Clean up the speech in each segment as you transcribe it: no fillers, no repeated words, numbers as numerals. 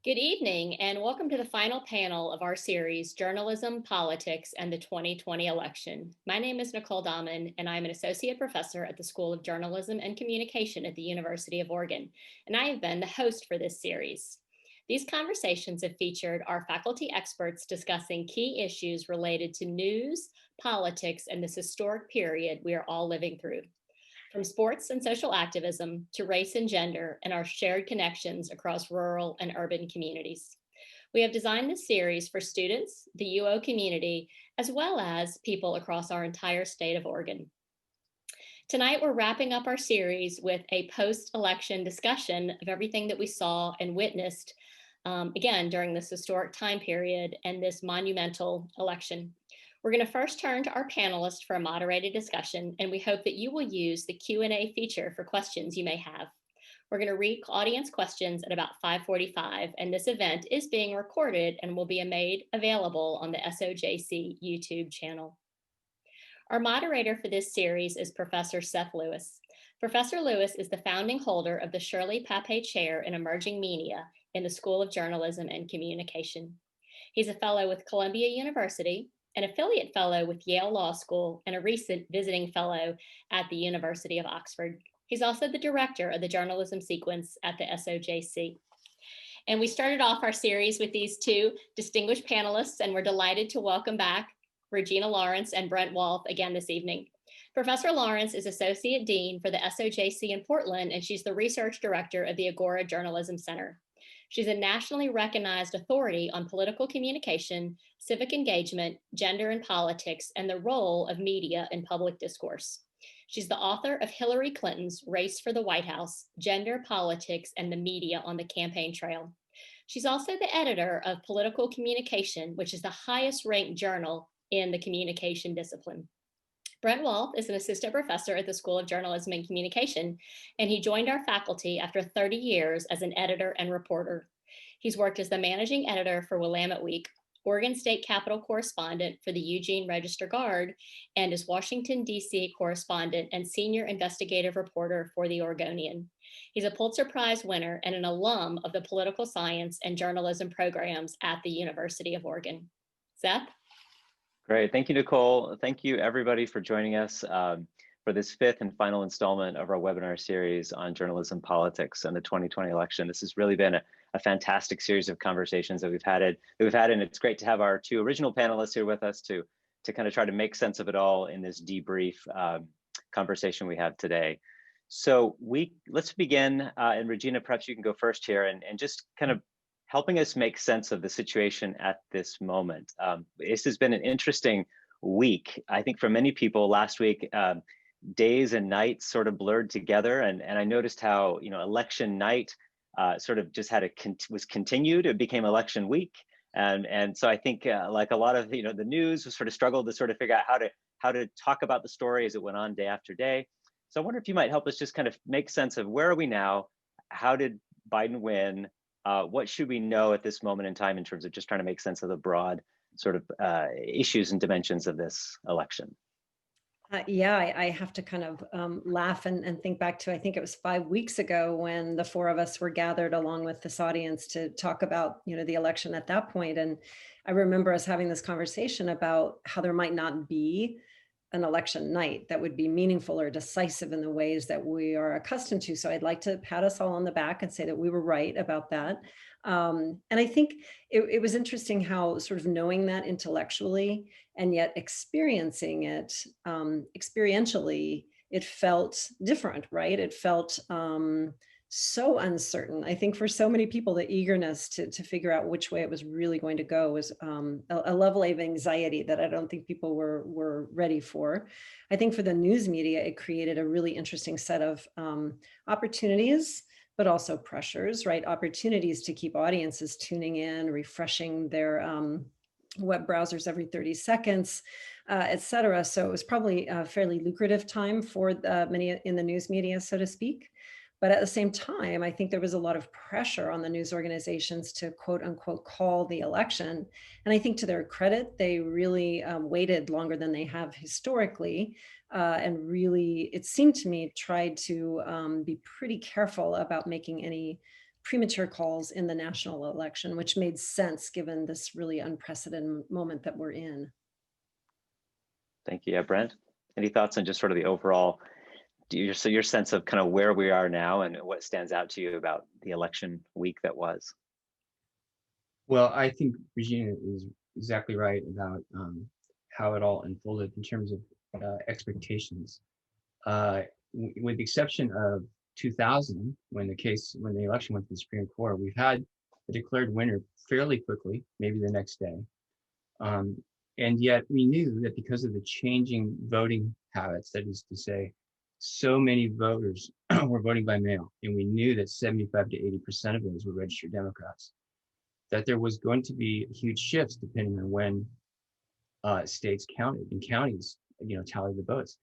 Good evening, and welcome to the final panel of our series, Journalism, Politics, and the 2020 Election. My name is Nicole Dahmen, and I'm an associate professor at the School of Journalism and Communication at the University of Oregon, and I have been the host for this series. These conversations have featured our faculty experts discussing key issues related to news, politics, and this historic period we are all living through. From sports and social activism to race and gender and our shared connections across rural and urban communities. We have designed this series for students, the UO community, as well as people across our entire state of Oregon. Tonight, we're wrapping up our series with a post-election discussion of everything that we saw and witnessed, again, during this historic time period and this monumental election. We're going to first turn to our panelists for a moderated discussion, and we hope that you will use the Q&A feature for questions you may have. We're going to read audience questions at about 5:45, and this event is being recorded and will be made available on the SOJC YouTube channel. Our moderator for this series is Professor Seth Lewis. Professor Lewis is the founding holder of the Shirley Papé Chair in Emerging Media in the School of Journalism and Communication. He's a fellow with Columbia University, an affiliate fellow with Yale Law School, and a recent visiting fellow at the University of Oxford. He's also the director of the journalism sequence at the SOJC. And we started off our series with these two distinguished panelists, and we're delighted to welcome back Regina Lawrence and Brent Wall again this evening. Professor Lawrence is Associate Dean for the SOJC in Portland, and she's the Research Director of the Agora Journalism Center. She's a nationally recognized authority on political communication, civic engagement, gender and politics, and the role of media in public discourse. She's the author of Hillary Clinton's Race for the White House, Gender, Politics, and the Media on the Campaign Trail. She's also the editor of Political Communication, which is the highest ranked journal in the communication discipline. Brent Wall is an assistant professor at the School of Journalism and Communication, and he joined our faculty after 30 years as an editor and reporter. He's worked as the managing editor for Willamette Week, Oregon State Capitol correspondent for the Eugene Register-Guard, and is Washington, D.C. correspondent and senior investigative reporter for the Oregonian. He's a Pulitzer Prize winner and an alum of the political science and journalism programs at the University of Oregon. Seth? Great. Thank you, Nicole. Thank you, everybody, for joining us for this fifth and final installment of our webinar series on journalism, politics, and the 2020 election. This has really been a fantastic series of conversations that we've had, and it's great to have our two original panelists here with us to kind of try to make sense of it all in this debrief conversation we have today. So let's begin, and Regina, perhaps you can go first here and just kind of helping us make sense of the situation at this moment. This has been an interesting week. I think for many people last week, days and nights sort of blurred together. And I noticed how, election night sort of just was continued. It became election week. And so I think like a lot of, the news was sort of struggled to sort of figure out how to talk about the story as it went on day after day. So I wonder if you might help us just kind of make sense of where are we now? How did Biden win? What should we know at this moment in time in terms of just trying to make sense of the broad sort of issues and dimensions of this election? I have to kind of laugh and think back to, I think it was 5 weeks ago when the four of us were gathered along with this audience to talk about, the election at that point. And I remember us having this conversation about how there might not be an election night that would be meaningful or decisive in the ways that we are accustomed to. So I'd like to pat us all on the back and say that we were right about that. And I think it was interesting how sort of knowing that intellectually and yet experiencing it experientially, it felt different, right? It felt so uncertain. I think for so many people, the eagerness to figure out which way it was really going to go was a level of anxiety that I don't think people were ready for. I think for the news media, it created a really interesting set of opportunities, but also pressures, right? Opportunities to keep audiences tuning in, refreshing their web browsers every 30 seconds, et cetera. So it was probably a fairly lucrative time for many in the news media, so to speak. But at the same time, I think there was a lot of pressure on the news organizations to quote unquote call the election. And I think to their credit, they really waited longer than they have historically and really, it seemed to me, tried to be pretty careful about making any premature calls in the national election, which made sense given this really unprecedented moment that we're in. Thank you. Yeah, Brent, any thoughts on just sort of the overall, so your sense of kind of where we are now and what stands out to you about the election week that was? Well, I think Regina is exactly right about how it all unfolded in terms of expectations. With the exception of 2000, when the election went to the Supreme Court, we've had a declared winner fairly quickly, maybe the next day. And yet we knew that because of the changing voting habits, that is to say, so many voters were voting by mail, and we knew that 75 to 80% of those were registered Democrats, that there was going to be huge shifts depending on when states counted and counties, tallied the votes.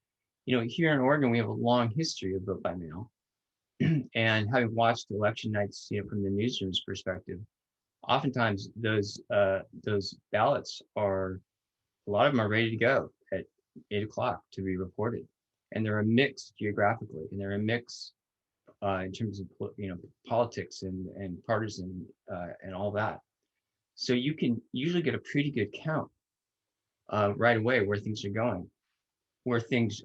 Here in Oregon, we have a long history of vote by mail. And having watched election nights, from the newsroom's perspective, oftentimes those ballots a lot of them are ready to go at 8 o'clock to be reported. And they're a mix geographically, and they're a mix in terms of, politics and partisan and all that. So you can usually get a pretty good count right away where things are going. Where things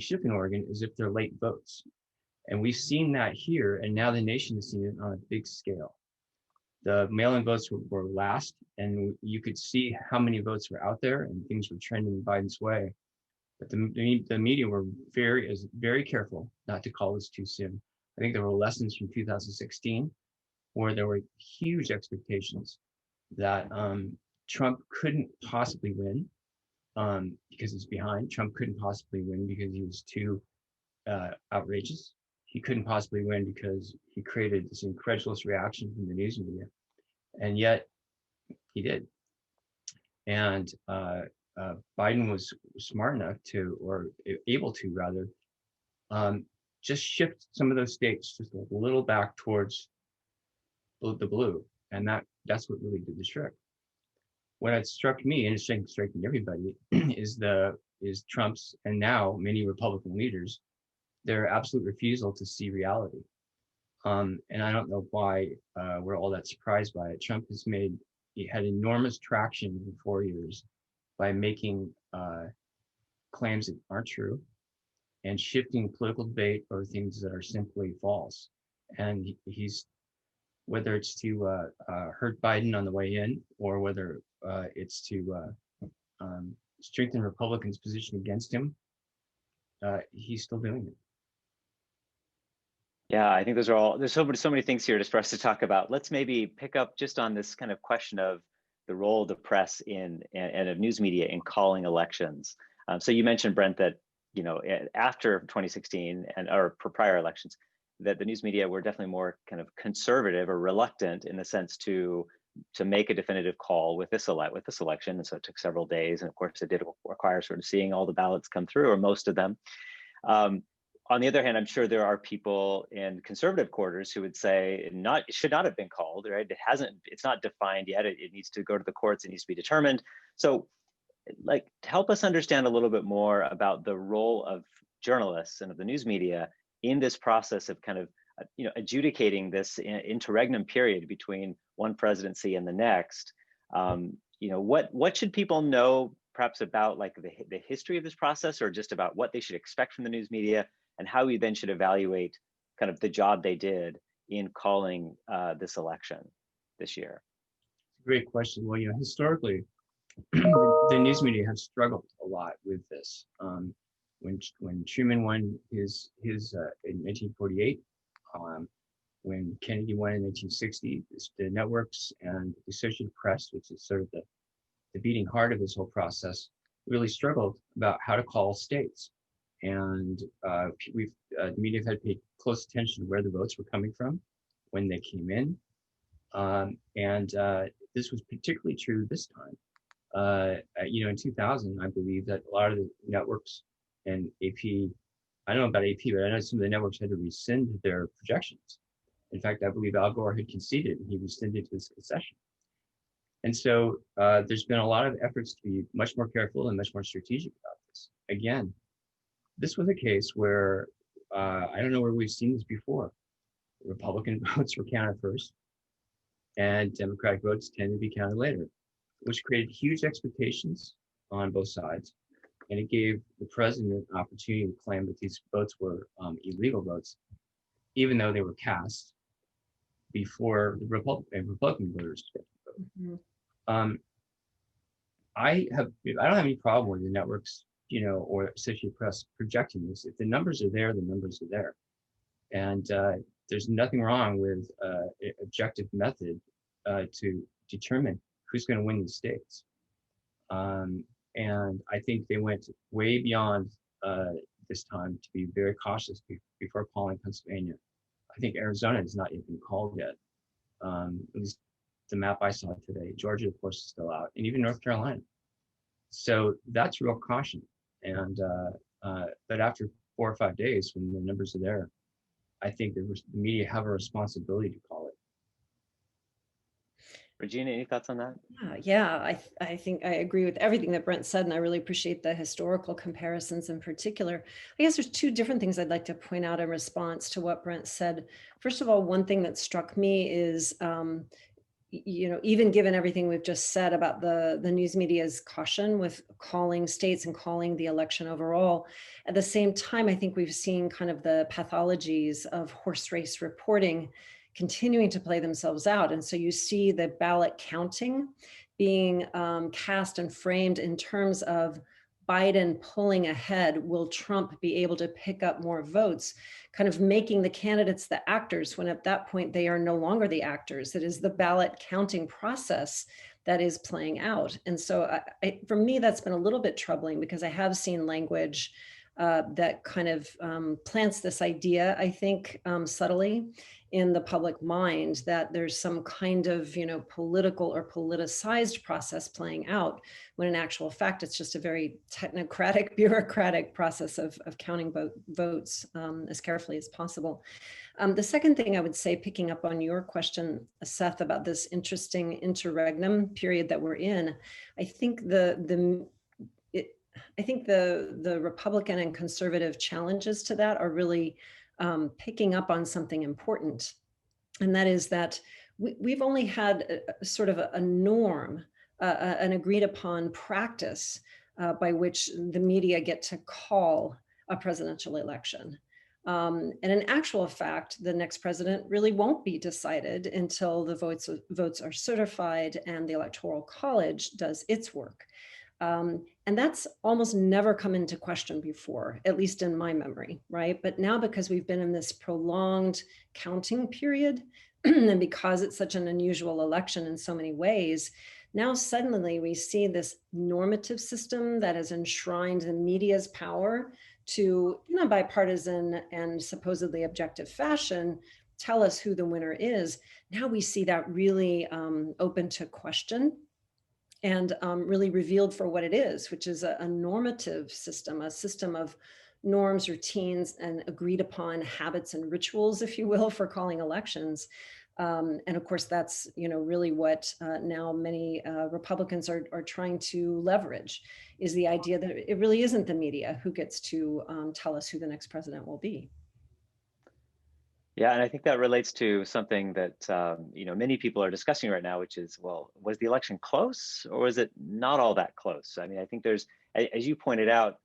shift in Oregon is if they're late votes. And we've seen that here, and now the nation has seen it on a big scale. The mail-in votes were last, and you could see how many votes were out there, and things were trending Biden's way. But the media were very careful not to call this too soon. I think there were lessons from 2016, where there were huge expectations that Trump couldn't possibly win because he's behind. Trump couldn't possibly win because he was too outrageous. He couldn't possibly win because he created this incredulous reaction from the news media, and yet he did. And Biden was smart enough to, or able to rather, just shift some of those states just a little back towards the blue, and that's what really did the trick. What had struck me, and it's striking everybody, is Trump's, and now many Republican leaders, their absolute refusal to see reality. And I don't know why we're all that surprised by it. Trump had enormous traction in 4 years by making claims that aren't true and shifting political debate over things that are simply false. And he's, whether it's to hurt Biden on the way in, or whether it's to strengthen Republicans' position against him, he's still doing it. Yeah, I think there's so many things here just for us to talk about. Let's maybe pick up just on this kind of question of the role of the press and of news media in calling elections. So you mentioned, Brent, that after 2016 or prior elections, that the news media were definitely more kind of conservative or reluctant in the sense to make a definitive call with this election. And so it took several days, and of course it did require sort of seeing all the ballots come through, or most of them. On the other hand, I'm sure there are people in conservative quarters who would say it should not have been called, right? It's not defined yet. It needs to go to the courts. It needs to be determined. So, help us understand a little bit more about the role of journalists and of the news media in this process of kind of, adjudicating this interregnum period between one presidency and the next. What should people know, perhaps about the history of this process, or just about what they should expect from the news media, and how we then should evaluate kind of the job they did in calling this election this year? Great question. Well, historically, the news media have struggled a lot with this. When Truman won his in 1948, when Kennedy won in 1960, the networks and the Associated Press, which is sort of the beating heart of this whole process, really struggled about how to call states. And the media have had to pay close attention to where the votes were coming from when they came in. And this was particularly true this time. In 2000, I believe that a lot of the networks and AP, I don't know about AP, but I know some of the networks had to rescind their projections. In fact, I believe Al Gore had conceded, and he rescinded his concession. And so there's been a lot of efforts to be much more careful and much more strategic about this. Again, this was a case where I don't know where we've seen this before, Republican votes were counted first, and Democratic votes tend to be counted later, which created huge expectations on both sides. And it gave the president an opportunity to claim that these votes were illegal votes, even though they were cast before the Republican voters. Mhm. I don't have any problem with the networks, or Associated Press projecting this. If the numbers are there, the numbers are there. And there's nothing wrong with an objective method to determine who's going to win these states. And I think they went way beyond this time to be very cautious before calling Pennsylvania. I think Arizona has not yet been called yet. At least the map I saw today. Georgia, of course, is still out, and even North Carolina. So that's real caution. And but after 4 or 5 days, when the numbers are there, I think the media have a responsibility to call it. Regina, any thoughts on that? Yeah, I think I agree with everything that Brent said, and I really appreciate the historical comparisons in particular. I guess there's two different things I'd like to point out in response to what Brent said. First of all, one thing that struck me is, even given everything we've just said about the news media's caution with calling states and calling the election overall, at the same time, I think we've seen kind of the pathologies of horse race reporting continuing to play themselves out. And so you see the ballot counting being cast and framed in terms of Biden pulling ahead. Will Trump be able to pick up more votes? Kind of making the candidates the actors, when at that point they are no longer the actors. It is the ballot counting process that is playing out. And so for me, that's been a little bit troubling, because I have seen language that kind of plants this idea, I think, subtly in the public mind, that there's some kind of, political or politicized process playing out, when in actual fact, it's just a very technocratic, bureaucratic process of counting votes as carefully as possible. The second thing I would say, picking up on your question, Seth, about this interesting interregnum period that we're in, I think the Republican and conservative challenges to that are really picking up on something important. And that is that we've only had sort of a norm, an agreed upon practice by which the media get to call a presidential election. And in actual fact, the next president really won't be decided until the votes are certified and the Electoral College does its work. And that's almost never come into question before, at least in my memory, right? But now, because we've been in this prolonged counting period, and because it's such an unusual election in so many ways, now suddenly we see this normative system that has enshrined the media's power to, in a bipartisan and supposedly objective fashion, tell us who the winner is. Now we see that really open to question, and really revealed for what it is, which is a normative system, a system of norms, routines, and agreed upon habits and rituals, if you will, for calling elections. And of course, that's really what now many Republicans are trying to leverage, is the idea that it really isn't the media who gets to tell us who the next president will be. Yeah, and I think that relates to something that many people are discussing right now, which is, well, was the election close, or was it not all that close? I mean, I think there's, as you pointed out,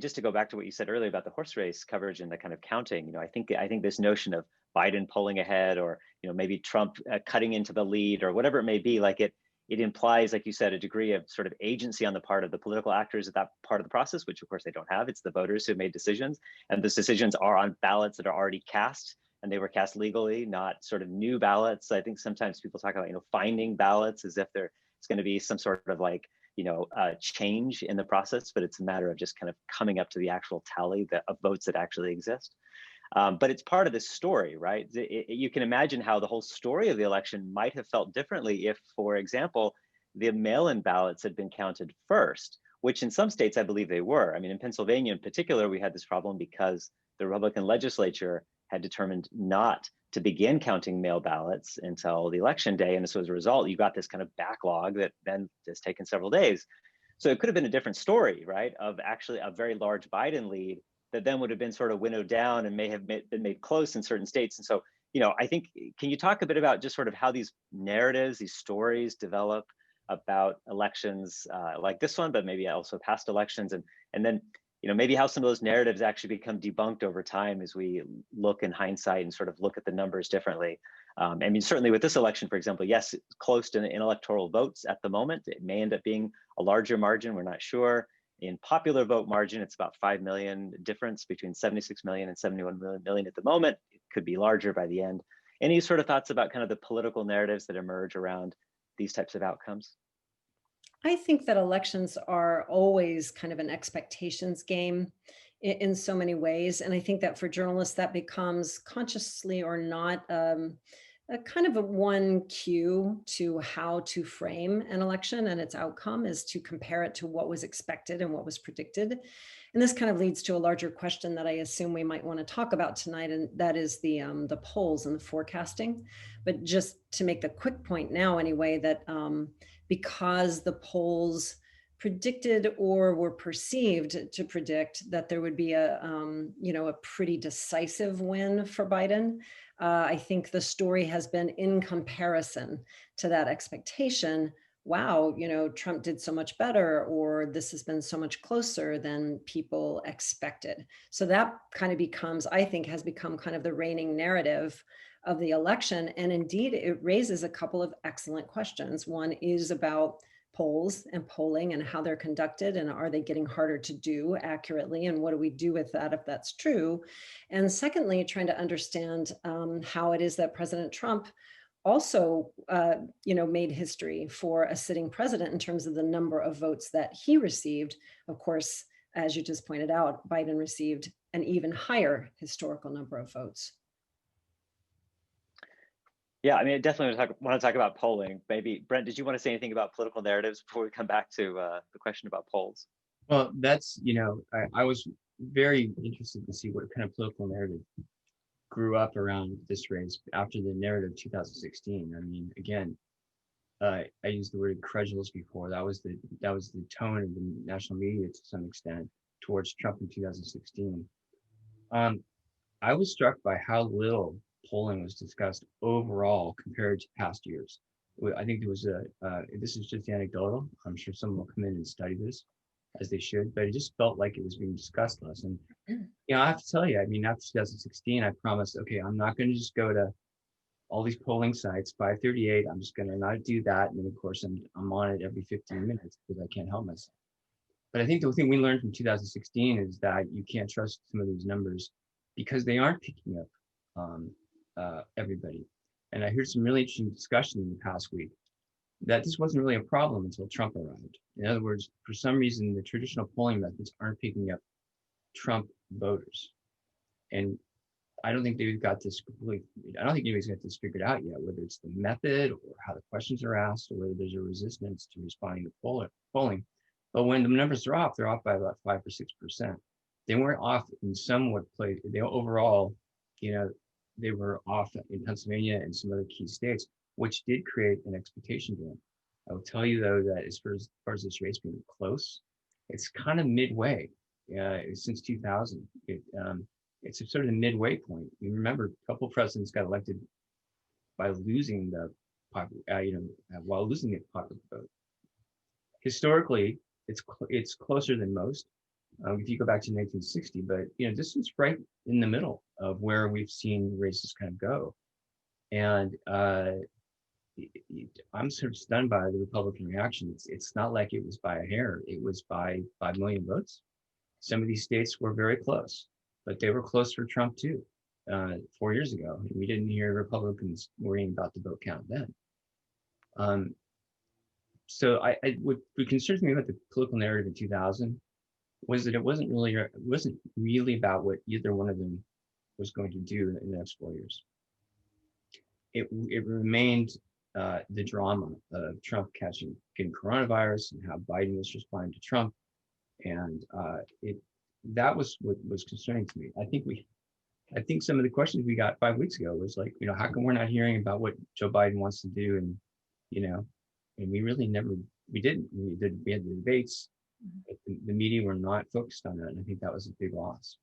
just to go back to what you said earlier about the horse race coverage and the kind of counting, I think this notion of Biden pulling ahead, or maybe Trump cutting into the lead, or whatever it may be, like it implies, like you said, a degree of sort of agency on the part of the political actors at that part of the process, which of course they don't have. It's the voters who made decisions, and those decisions are on ballots that are already cast, and they were cast legally, not sort of new ballots. I think sometimes people talk about finding ballots as if it's going to be some sort of like change in the process, but it's a matter of just kind of coming up to the actual tally of votes that actually exist. But it's part of this story, right? You can imagine how the whole story of the election might have felt differently if, for example, the mail-in ballots had been counted first, which in some states I believe they were. I mean, in Pennsylvania in particular, we had this problem because the Republican legislature had determined not to begin counting mail ballots until the election day. And so as a result, you got this kind of backlog that then has taken several days. So it could have been a different story, right? Of actually a very large Biden lead that then would have been sort of winnowed down and may have been made close in certain states. And so, I think, can you talk a bit about just sort of how these narratives, these stories develop about elections like this one, but maybe also past elections, and then, maybe how some of those narratives actually become debunked over time as we look in hindsight and sort of look at the numbers differently. I mean, certainly with this election, for example, yes, it's close to in electoral votes at the moment. It may end up being a larger margin, we're not sure. In popular vote margin, it's about 5 million difference between 76 million and 71 million at the moment. It could be larger by the end. Any sort of thoughts about kind of the political narratives that emerge around these types of outcomes? I think that elections are always kind of an expectations game in so many ways. And I think that for journalists, that becomes consciously or not a kind of a one cue to how to frame an election and its outcome is to compare it to what was expected and what was predicted. And this kind of leads to a larger question that I assume we might want to talk about tonight, and that is the polls and the forecasting. But just to make the quick point now anyway, that because the polls predicted or were perceived to predict that there would be a pretty decisive win for Biden. I think the story has been in comparison to that expectation. Wow, Trump did so much better, or this has been so much closer than people expected. So that kind of becomes, I think, has become kind of the reigning narrative of the election. And indeed, it raises a couple of excellent questions. One is about polls and polling and how they're conducted, and are they getting harder to do accurately, and what do we do with that if that's true? And secondly, trying to understand how it is that President Trump also made history for a sitting president in terms of the number of votes that he received. Of course, as you just pointed out, Biden received an even higher historical number of votes. Yeah, I mean, I definitely want to talk about polling. Maybe, Brent, did you want to say anything about political narratives before we come back to the question about polls? Well, that's, I was very interested to see what kind of political narrative grew up around this race after the narrative 2016. I mean, again, I used the word incredulous before. That was the tone of the national media to some extent towards Trump in 2016. I was struck by how little polling was discussed overall compared to past years. I think there was this is just anecdotal. I'm sure someone will come in and study this as they should, but it just felt like it was being discussed less. And, I have to tell you, I mean, after 2016, I promised, okay, I'm not going to just go to all these polling sites, 538. I'm just going to not do that. And then of course I'm on it every 15 minutes because I can't help myself. But I think the thing we learned from 2016 is that you can't trust some of these numbers because they aren't picking up everybody. And I heard some really interesting discussion in the past week that this wasn't really a problem until Trump arrived. In other words, for some reason, the traditional polling methods aren't picking up Trump voters. And I don't think they've got this completely, I don't think anybody's got this figured out yet, whether it's the method or how the questions are asked or whether there's a resistance to responding to polling. But when the numbers are off, they're off by about 5 or 6%. They weren't off in somewhat place. They overall, they were off in Pennsylvania and some other key states, which did create an expectation game. I will tell you though that as far as this race being close, it's kind of midway. Since 2000, it's a sort of the midway point. You remember, a couple of presidents got elected by losing while losing the popular vote. Historically, it's closer than most. If you go back to 1960, but this is right in the middle of where we've seen races kind of go, and I'm sort of stunned by the Republican reaction. It's not like it was by a hair; it was by 5 million votes. Some of these states were very close, but they were close for Trump too. 4 years ago, we didn't hear Republicans worrying about the vote count then. So what concerns me about the political narrative in 2000 was that it wasn't really about what either one of them was going to do in the next 4 years. It remained the drama of Trump getting coronavirus and how Biden was responding to Trump, and that was what was concerning to me. I think some of the questions we got 5 weeks ago was like, how come we're not hearing about what Joe Biden wants to do, and and we really we had the debates. The media were not focused on that, and I think that was a big loss.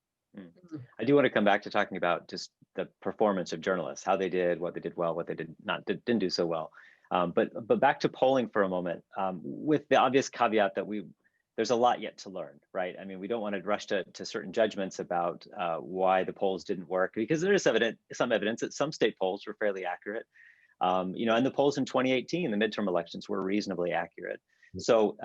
I do want to come back to talking about just the performance of journalists, how they did, what they did well, what they didn't do so well. But back to polling for a moment, with the obvious caveat that there's a lot yet to learn, right? I mean, we don't want to rush to certain judgments about why the polls didn't work, because there is some evidence that some state polls were fairly accurate. You know, and the polls in 2018, the midterm elections, were reasonably accurate. So,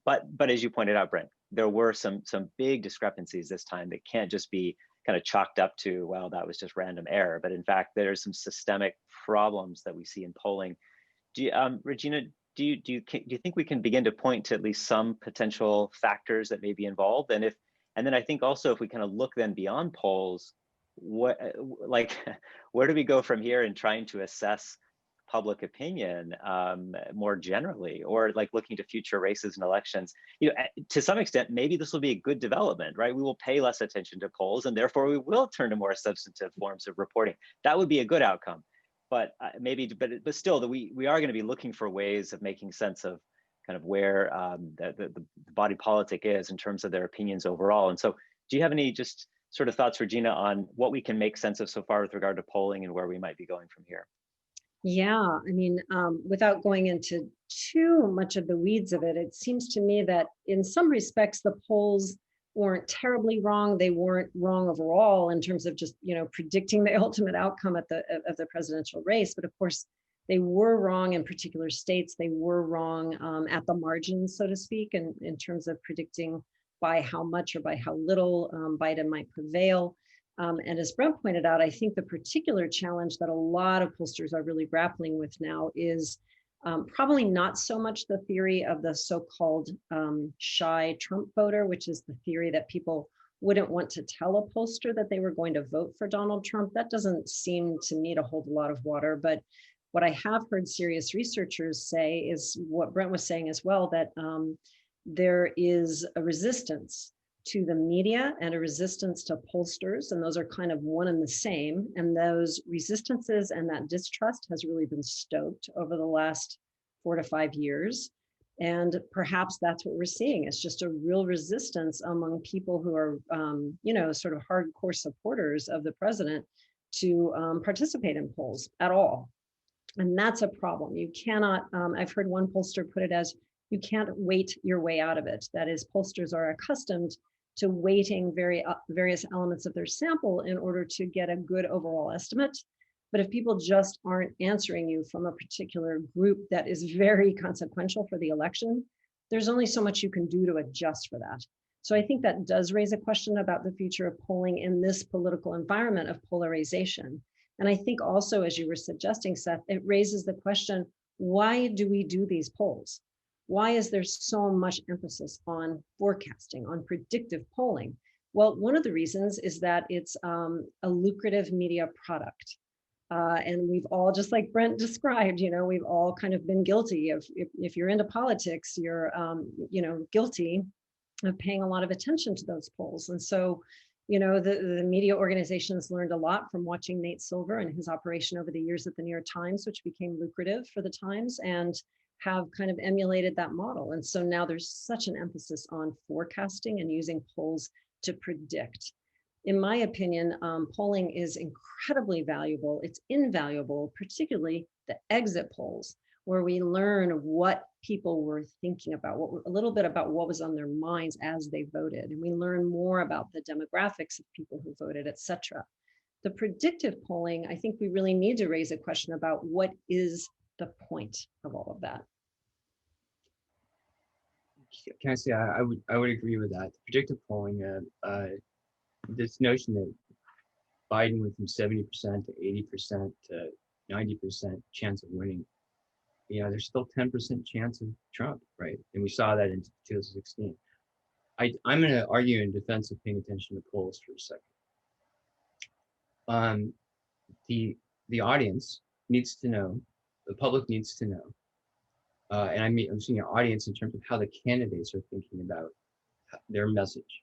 but as you pointed out, Brent, there were some big discrepancies this time that can't just be kind of chalked up to, well, that was just random error. But in fact, there's some systemic problems that we see in polling. Regina, do you think we can begin to point to at least some potential factors that may be involved? And then I think also, if we kind of look then beyond polls, where do we go from here in trying to assess public opinion more generally, or like looking to future races and elections? You know, to some extent, maybe this will be a good development, right? We will pay less attention to polls, and therefore we will turn to more substantive forms of reporting. That would be a good outcome. But but still, that we are going to be looking for ways of making sense of kind of where the body politic is in terms of their opinions overall. And so, do you have any just sort of thoughts, Regina, on what we can make sense of so far with regard to polling and where we might be going from here? Yeah, I mean, without going into too much of the weeds of it, it seems to me that in some respects, the polls weren't terribly wrong. They weren't wrong overall in terms of just, you know, predicting the ultimate outcome of the presidential race. But of course, they were wrong in particular states. They were wrong at the margins, so to speak, in terms of predicting by how much or by how little Biden might prevail. And as Brent pointed out, I think the particular challenge that a lot of pollsters are really grappling with now is probably not so much the theory of the so-called shy Trump voter, which is the theory that people wouldn't want to tell a pollster that they were going to vote for Donald Trump. That doesn't seem to me to hold a lot of water. But what I have heard serious researchers say is what Brent was saying as well, that there is a resistance to the media and a resistance to pollsters, and those are kind of one and the same. And those resistances and that distrust has really been stoked over the last 4 to 5 years. And perhaps that's what we're seeing. It's just a real resistance among people who are, you know, sort of hardcore supporters of the president to participate in polls at all. And that's a problem. You cannot, I've heard one pollster put it as, you can't wait your way out of it. That is, pollsters are accustomed to weighting various elements of their sample in order to get a good overall estimate. But if people just aren't answering you from a particular group that is very consequential for the election, there's only so much you can do to adjust for that. So I think that does raise a question about the future of polling in this political environment of polarization. And I think also, as you were suggesting, Seth, it raises the question, why do we do these polls? Why is there so much emphasis on forecasting, on predictive polling? Well, one of the reasons is that it's a lucrative media product. And we've all, just like Brent described, you know, we've all kind of been guilty of, if you're into politics, you're, you know, guilty of paying a lot of attention to those polls. And so, you know, the media organizations learned a lot from watching Nate Silver and his operation over the years at the New York Times, which became lucrative for the Times, and have kind of emulated that model. And so now there's such an emphasis on forecasting and using polls to predict. In my opinion, polling is incredibly valuable. It's invaluable, particularly the exit polls, where we learn what people were thinking about, a little bit about what was on their minds as they voted. And we learn more about the demographics of people who voted, et cetera. The predictive polling, I think we really need to raise a question about what is the point of all of that. Can I say I would agree with that. Predictive polling, this notion that Biden went from 70% to 80% to 90% chance of winning, you know, there's still 10% chance of Trump, right? And we saw that in 2016. I'm going to argue in defense of paying attention to polls for a second. The audience needs to know, the public needs to know, and I'm seeing an audience in terms of how the candidates are thinking about their message.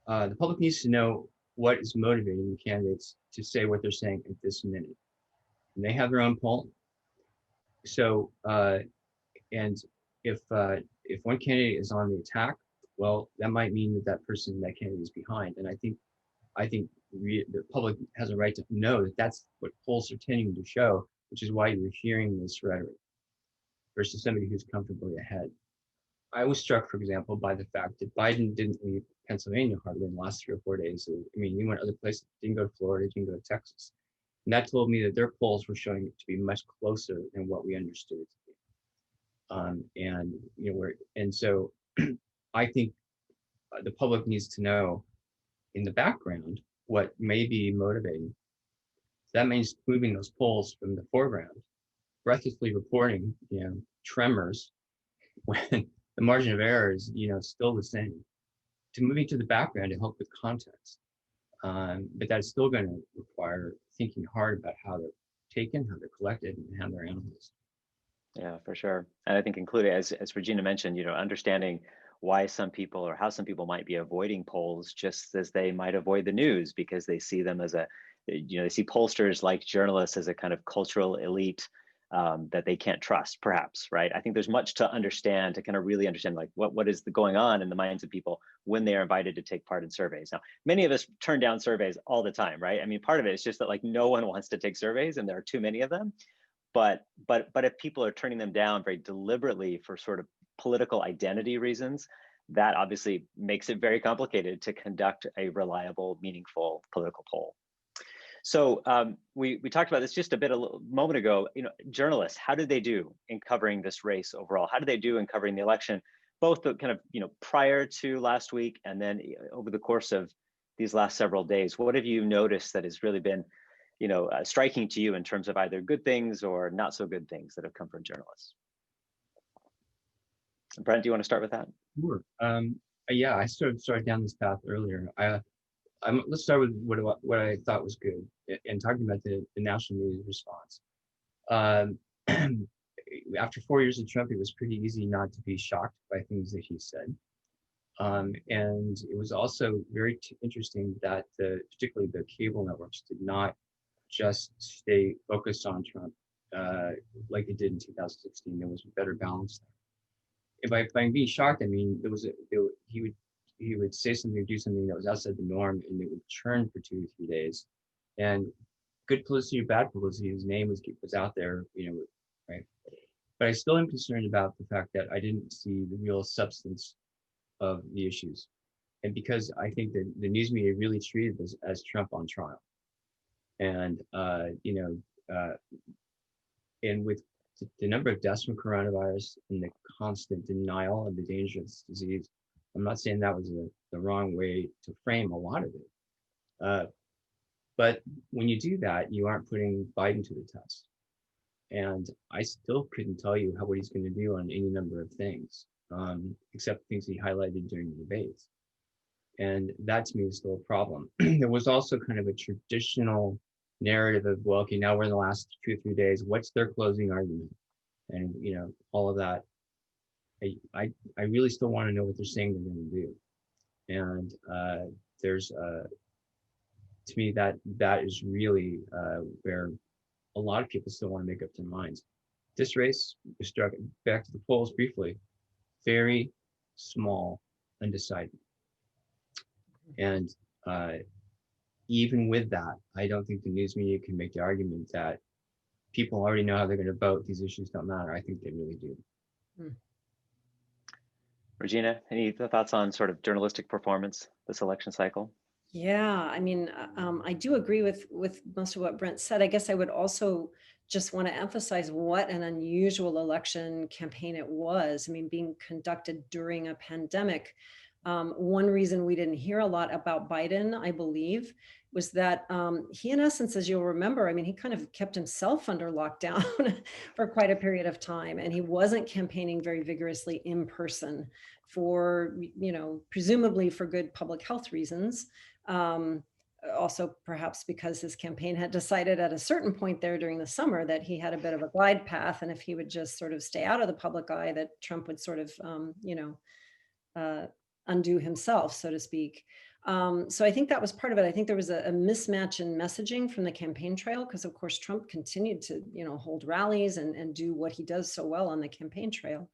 The public needs to know what is motivating the candidates to say what they're saying at this minute. And they have their own polling. So, and if one candidate is on the attack, well, that might mean that that candidate is behind. And I think I think the public has a right to know that that's what polls are tending to show, which is why you're hearing this rhetoric versus somebody who's comfortably ahead. I was struck, for example, by the fact that Biden didn't leave Pennsylvania hardly in the last 3 or 4 days. I mean, he went other places, didn't go to Florida, didn't go to Texas. And that told me that their polls were showing it to be much closer than what we understood it to be. And, you know, and so I think the public needs to know in the background what may be motivating. That means moving those polls from the foreground, breathlessly reporting, you know, tremors when the margin of error is, you know, still the same, to moving to the background to help with context. But that's still going to require thinking hard about how they're taken, how they're collected, and how they're analyzed. Yeah, for sure. And I think including, as Regina mentioned, you know, understanding why some people or how some people might be avoiding polls just as they might avoid the news because they see them as a, you know, they see pollsters like journalists as a kind of cultural elite that they can't trust, perhaps, right? I think there's much to understand, to kind of really understand like what is going on in the minds of people when they are invited to take part in surveys. Now, many of us turn down surveys all the time, right? I mean, part of it is just that like no one wants to take surveys and there are too many of them. But if people are turning them down very deliberately for sort of political identity reasons, that obviously makes it very complicated to conduct a reliable, meaningful political poll. So we talked about this just a moment ago. You know, journalists, how did they do in covering this race overall? How did they do in covering the election, both the kind of, you know, prior to last week and then over the course of these last several days? What have you noticed that has really been, you know, striking to you in terms of either good things or not so good things that have come from journalists? Brent, do you want to start with that? Sure. Yeah, I started down this path earlier. Let's start with what I thought was good and talking about the national media response. After 4 years of Trump, it was pretty easy not to be shocked by things that he said. And it was also very interesting that particularly the cable networks did not just stay focused on Trump like they did in 2016. There was a better balance there. If I'm being shocked, I mean, he would say something or do something that was outside the norm, and it would churn for 2 or 3 days. And good publicity or bad publicity, his name was out there, you know, right? But I still am concerned about the fact that I didn't see the real substance of the issues, and because I think that the news media really treated this as Trump on trial, and you know, and with the number of deaths from coronavirus and the constant denial of the danger of this disease, I'm not saying that was the wrong way to frame a lot of it. But when you do that, you aren't putting Biden to the test. And I still couldn't tell you what he's going to do on any number of things, except things he highlighted during the debates. And that to me is still a problem. There was also kind of a traditional narrative of, well, okay, now we're in the last 2 or 3 days. What's their closing argument? And, you know, all of that. I really still want to know what they're saying they're going to do. And there's, to me, that is really where a lot of people still want to make up their minds. This race, struck back to the polls briefly, very small, undecided. And even with that, I don't think the news media can make the argument that people already know how they're going to vote. These issues don't matter. I think they really do. Regina, any thoughts on sort of journalistic performance this election cycle? Yeah, I mean, I do agree with most of what Brent said. I guess I would also just want to emphasize what an unusual election campaign it was. I mean, being conducted during a pandemic. One reason we didn't hear a lot about Biden, I believe, was that he, in essence, as you'll remember, I mean, he kind of kept himself under lockdown for quite a period of time, and he wasn't campaigning very vigorously in person for, you know, presumably for good public health reasons. Also, perhaps because his campaign had decided at a certain point there during the summer that he had a bit of a glide path, and if he would just sort of stay out of the public eye, that Trump would sort of, you know, undo himself, so to speak. So I think that was part of it. I think there was a mismatch in messaging from the campaign trail, because of course Trump continued to, you know, hold rallies and do what he does so well on the campaign trail.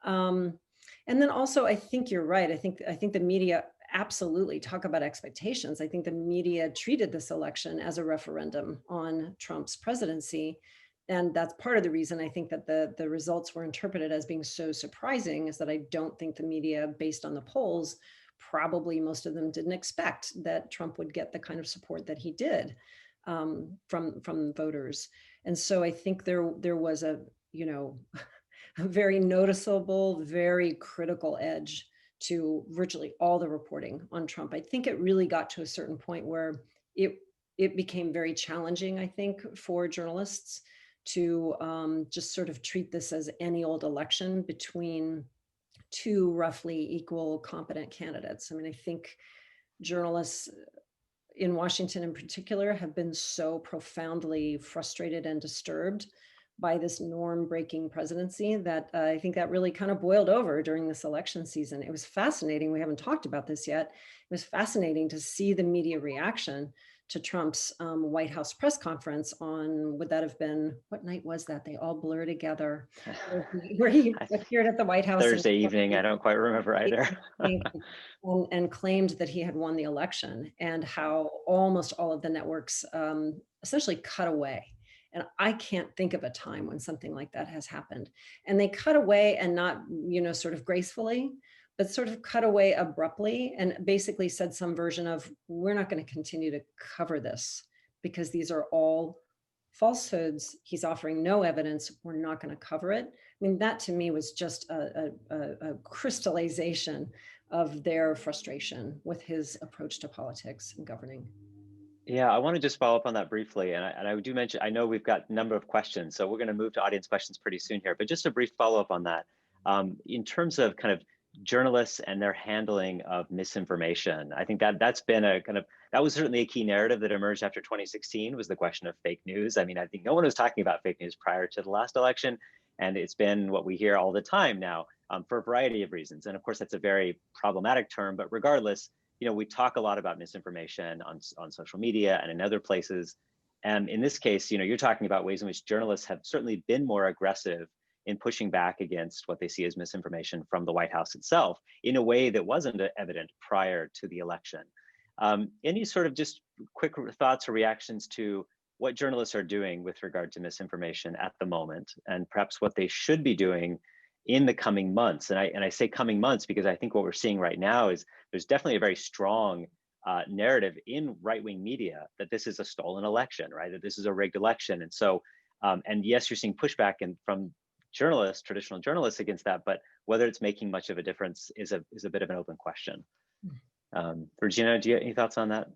And then also, I think you're right. I think the media absolutely, talk about expectations. I think the media treated this election as a referendum on Trump's presidency. And that's part of the reason I think that the results were interpreted as being so surprising, is that I don't think the media, based on the polls, probably most of them didn't expect that Trump would get the kind of support that he did from voters. And so I think there was a, you know, a very noticeable, very critical edge to virtually all the reporting on Trump. I think it really got to a certain point where it became very challenging, I think, for journalists to just sort of treat this as any old election between two roughly equal competent candidates. I mean, I think journalists in Washington in particular have been so profoundly frustrated and disturbed by this norm-breaking presidency that I think that really kind of boiled over during this election season. It was fascinating. We haven't talked about this yet. It was fascinating to see the media reaction to Trump's White House press conference on, would that have been, what night was that? They all blur together, where he appeared at the White House Thursday evening. I don't quite remember either. and claimed that he had won the election, and how almost all of the networks essentially cut away. And I can't think of a time when something like that has happened. And they cut away, and not, you know, sort of gracefully, but sort of cut away abruptly, and basically said some version of, we're not going to continue to cover this because these are all falsehoods. He's offering no evidence. We're not going to cover it. I mean, that to me was just a crystallization of their frustration with his approach to politics and governing. Yeah, I want to just follow up on that briefly. And I do mention, I know we've got a number of questions, so we're going to move to audience questions pretty soon here, but just a brief follow-up on that. In terms of kind of journalists and their handling of misinformation, I think that's been a kind of, that was certainly a key narrative that emerged after 2016, was the question of fake news. I mean, I think no one was talking about fake news prior to the last election, and it's been what we hear all the time now for a variety of reasons. And of course, that's a very problematic term, but regardless, you know, we talk a lot about misinformation on social media and in other places. And in this case, you know, you're talking about ways in which journalists have certainly been more aggressive in pushing back against what they see as misinformation from the White House itself in a way that wasn't evident prior to the election. Any sort of just quick thoughts or reactions to what journalists are doing with regard to misinformation at the moment, and perhaps what they should be doing in the coming months? And I say coming months because I think what we're seeing right now is there's definitely a very strong narrative in right-wing media that this is a stolen election, right? That this is a rigged election. And so, and yes, you're seeing pushback from journalists, traditional journalists against that, but whether it's making much of a difference is a bit of an open question. Regina, do you have any thoughts on that?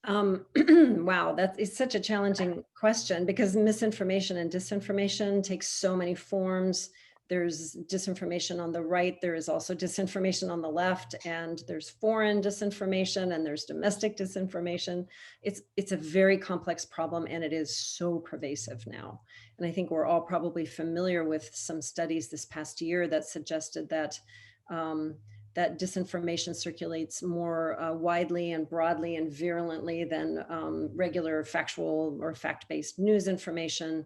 Wow, that is such a challenging question, because misinformation and disinformation takes so many forms. There's disinformation on the right, there is also disinformation on the left, and there's foreign disinformation, and there's domestic disinformation. It's a very complex problem, and it is so pervasive now. And I think we're all probably familiar with some studies this past year that suggested that that disinformation circulates more widely and broadly and virulently than regular factual or fact-based news information.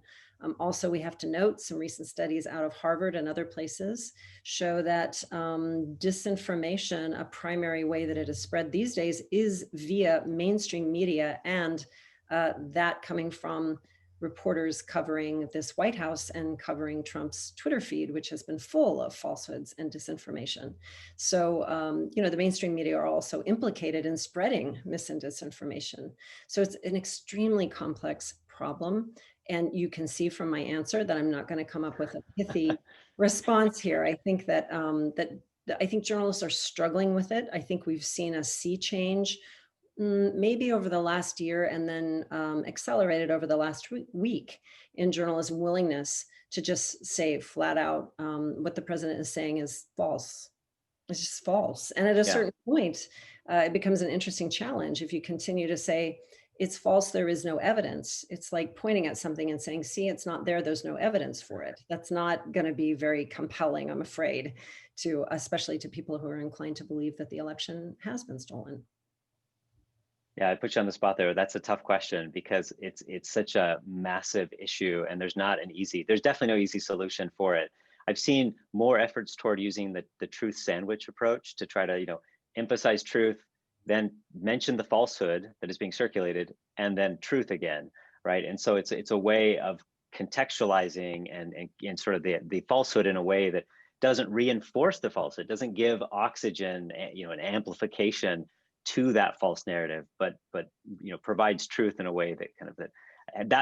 Also, we have to note some recent studies out of Harvard and other places show that disinformation, a primary way that it is spread these days, is via mainstream media, and that coming from reporters covering this White House and covering Trump's Twitter feed, which has been full of falsehoods and disinformation. So, you know, the mainstream media are also implicated in spreading mis and disinformation. So it's an extremely complex problem. And you can see from my answer that I'm not going to come up with a pithy response here. I think that I think journalists are struggling with it. I think we've seen a sea change maybe over the last year, and then accelerated over the last week in journalists' willingness to just say flat out what the president is saying is false. It's just false. And at a certain point, it becomes an interesting challenge. If you continue to say it's false, there is no evidence, it's like pointing at something and saying, see, it's not there, there's no evidence for it. That's not going to be very compelling, I'm afraid, to especially to people who are inclined to believe that the election has been stolen. Yeah, I put you on the spot there. That's a tough question because it's such a massive issue, and there's definitely no easy solution for it. I've seen more efforts toward using the truth sandwich approach to try to, you know, emphasize truth, then mention the falsehood that is being circulated, and then truth again, right? And so it's a way of contextualizing and sort of the falsehood in a way that doesn't reinforce the falsehood, doesn't give oxygen, an amplification to that false narrative, but provides truth in a way that kind of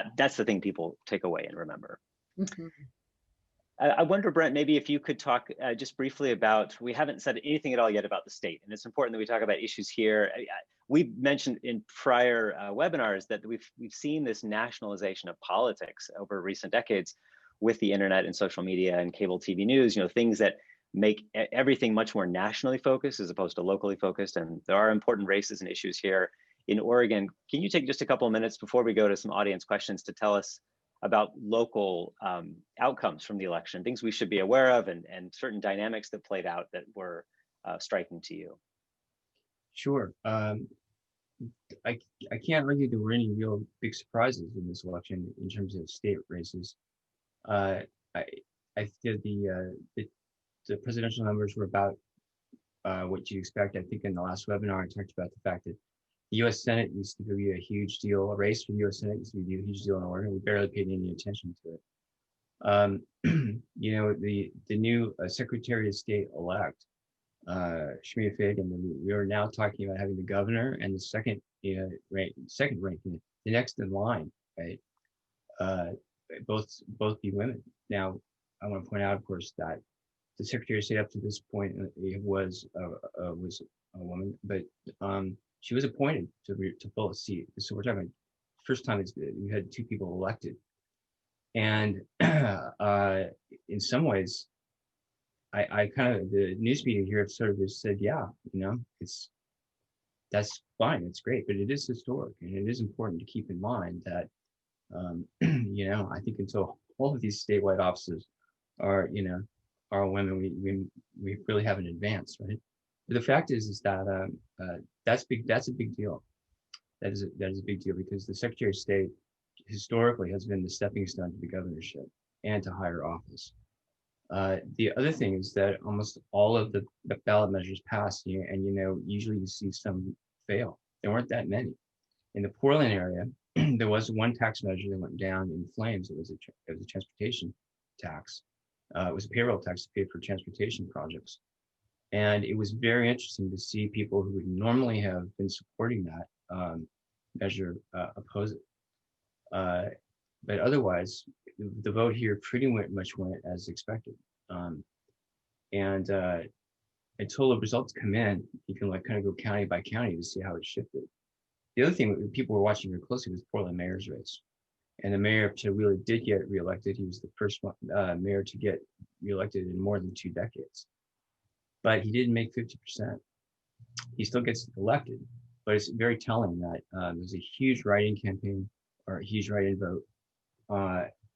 that's the thing people take away and remember. Mm-hmm. I wonder, Brent, maybe if you could talk just briefly about, we haven't said anything at all yet about the state, and it's important that we talk about issues here. We mentioned in prior webinars that we've seen this nationalization of politics over recent decades with the internet and social media and cable TV news, things that make everything much more nationally focused as opposed to locally focused. And there are important races and issues here in Oregon. Can you take just a couple of minutes before we go to some audience questions to tell us about local outcomes from the election, things we should be aware of, and certain dynamics that played out that were striking to you? Sure. I can't argue there were any real big surprises in this election in terms of state races. I think the presidential numbers were about what you expect. I think in the last webinar, I talked about the fact that the U.S. Senate used to be a huge deal. A race for the U.S. Senate used to be a huge deal in Oregon. We barely paid any attention to it. The new Secretary of State elect, Shmia Fig, and we are now talking about having the governor and the second ranking, the next in line, right? Both be women. Now, I want to point out, of course, that the Secretary of State up to this point was a woman, but she was appointed to fill a seat. So we're talking first time we had two people elected, and in some ways, I kind of, the news media here sort of just said, yeah, that's fine, it's great, but it is historic, and it is important to keep in mind that I think until all of these statewide offices are women, we really haven't advanced, right? But the fact is that that's a big deal. That is a big deal, because the Secretary of State historically has been the stepping stone to the governorship and to higher office. The other thing is that almost all of the ballot measures passed, and usually you see some fail. There weren't that many. In the Portland area, there was one tax measure that went down in flames. It was a transportation tax. It was a payroll tax to pay for transportation projects. And it was very interesting to see people who would normally have been supporting that measure oppose it. But otherwise, the vote here pretty much went as expected. Until the results come in, you can kind of go county by county to see how it shifted. The other thing that people were watching very closely was Portland mayor's race. And the mayor really did get reelected. He was the first mayor to get reelected in more than 2 decades. But he didn't make 50%. He still gets elected, but it's very telling that there's a huge write-in campaign, or a huge write-in vote.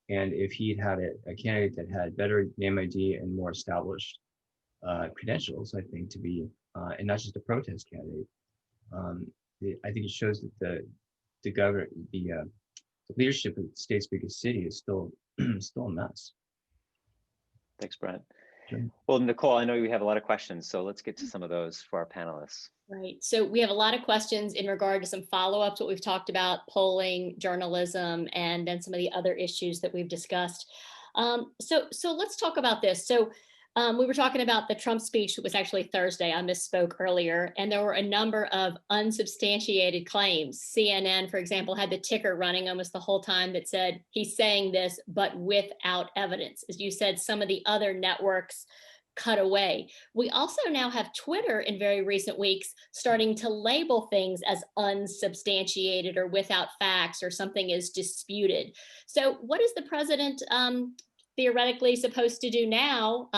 And if he'd had a candidate that had better name ID and more established credentials, I think, to be, and not just a protest candidate, I think it shows that the leadership of the state's biggest city is still a mess. Thanks, Brent. Sure. Well, Nicole, I know we have a lot of questions, so let's get to some of those for our panelists. Right. So we have a lot of questions in regard to some follow-ups, what we've talked about, polling, journalism, and then some of the other issues that we've discussed. So let's talk about this. So we were talking about the Trump speech that was actually Thursday. I misspoke earlier. And there were a number of unsubstantiated claims. CNN, for example, had the ticker running almost the whole time that said he's saying this, but without evidence. As you said, some of the other networks cut away. We also now have Twitter in very recent weeks starting to label things as unsubstantiated or without facts, or something is disputed. So what is the president theoretically supposed to do now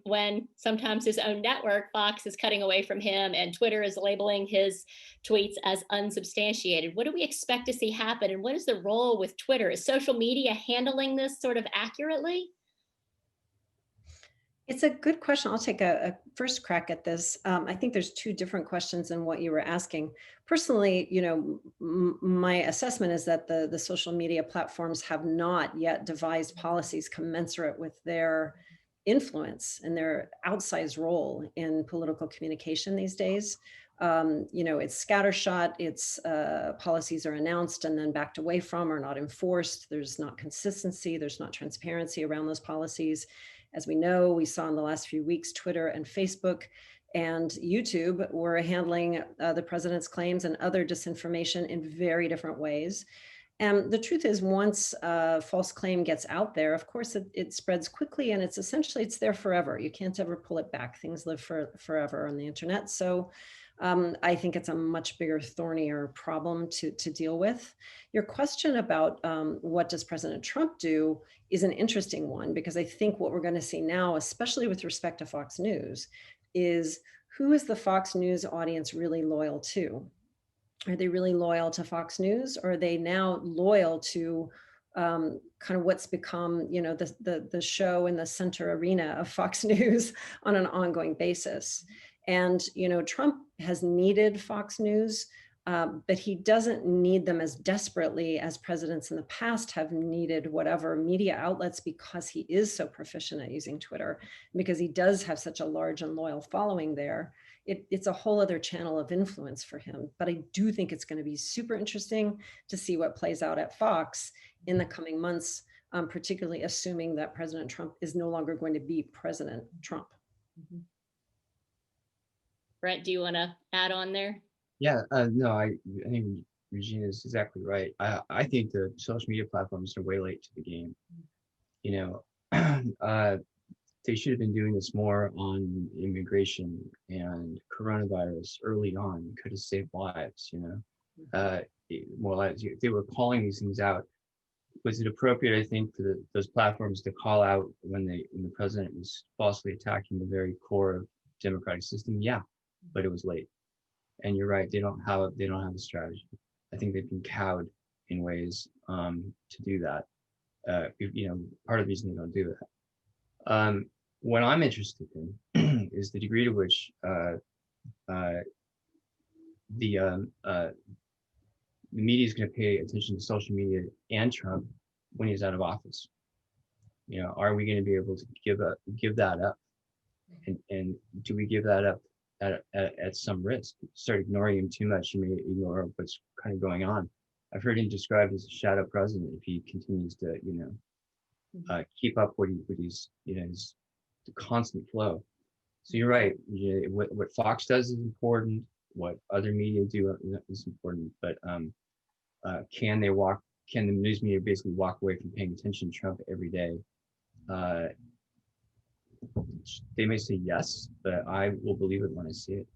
when sometimes his own network, Fox, is cutting away from him and Twitter is labeling his tweets as unsubstantiated? What do we expect to see happen? And what is the role with Twitter? Is social media handling this sort of accurately? It's a good question. I'll take a first crack at this. I think there's two different questions in what you were asking. Personally, my assessment is that the social media platforms have not yet devised policies commensurate with their influence and their outsized role in political communication these days. It's scattershot, it's policies are announced and then backed away from or not enforced. There's not consistency, there's not transparency around those policies. As we know, we saw in the last few weeks, Twitter and Facebook and YouTube were handling the president's claims and other disinformation in very different ways. And the truth is, once a false claim gets out there, of course, it spreads quickly, and it's there forever. You can't ever pull it back. Things live forever on the internet. So I think it's a much bigger, thornier problem to deal with. Your question about what does President Trump do is an interesting one, because I think what we're going to see now, especially with respect to Fox News, is who is the Fox News audience really loyal to? Are they really loyal to Fox News, or are they now loyal to kind of what's become, the show in the center arena of Fox News on an ongoing basis? And, Trump has needed Fox News, but he doesn't need them as desperately as presidents in the past have needed whatever media outlets, because he is so proficient at using Twitter, because he does have such a large and loyal following there. It's a whole other channel of influence for him. But I do think it's going to be super interesting to see what plays out at Fox in the coming months, particularly assuming that President Trump is no longer going to be President Trump. Mm-hmm. Brent, do you want to add on there? Yeah, no, I think Regina is exactly right. I think the social media platforms are way late to the game. They should have been doing this more on immigration and coronavirus early on. Could have saved lives, more lives. If they were calling these things out, was it appropriate, I think, for those platforms to call out when the president was falsely attacking the very core of the democratic system? Yeah, but it was late. And you're right, they don't have a strategy. I think they've been cowed in ways to do that. Part of the reason they don't do that. What I'm interested in is the degree to which the media is going to pay attention to social media and Trump when he's out of office. Are we going to be able to give that up? And do we give that up at some risk? Start ignoring him too much, you may ignore what's kind of going on. I've heard him described as a shadow president if he continues to, keep up what he's, his the constant flow. So you're right. What Fox does is important. What other media do is important. But can the news media basically walk away from paying attention to Trump every day? They may say yes, but I will believe it when I see it.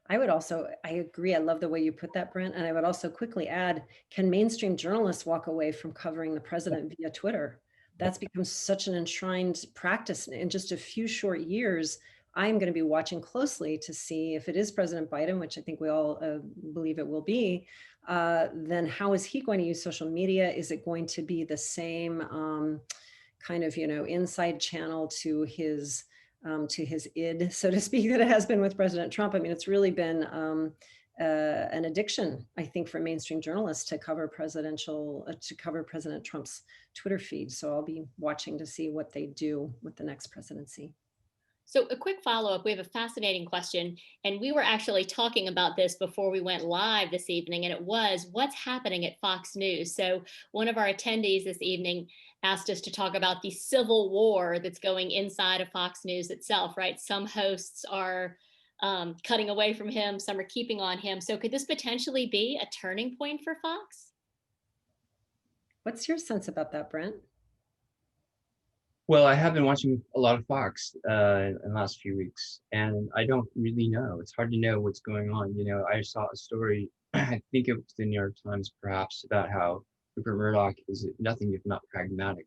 I agree. I love the way you put that, Brent. And I would also quickly add, can mainstream journalists walk away from covering the president via Twitter? That's become such an enshrined practice in just a few short years. I'm going to be watching closely to see if it is President Biden, which I think we all believe it will be, then how is he going to use social media? Is it going to be the same kind of, inside channel to his id, so to speak, that it has been with President Trump? I mean, it's really been an addiction, I think, for mainstream journalists to cover President Trump's Twitter feed. So I'll be watching to see what they do with the next presidency. So a quick follow-up, we have a fascinating question, and we were actually talking about this before we went live this evening, and it was, what's happening at Fox News? So one of our attendees this evening asked us to talk about the civil war that's going inside of Fox News itself, right? Some hosts are cutting away from him, some are keeping on him. So could this potentially be a turning point for Fox? What's your sense about that, Brent? Well, I have been watching a lot of Fox in the last few weeks, and I don't really know. It's hard to know what's going on. I saw a story, I think it was the New York Times perhaps, about how Rupert Murdoch is nothing if not pragmatic,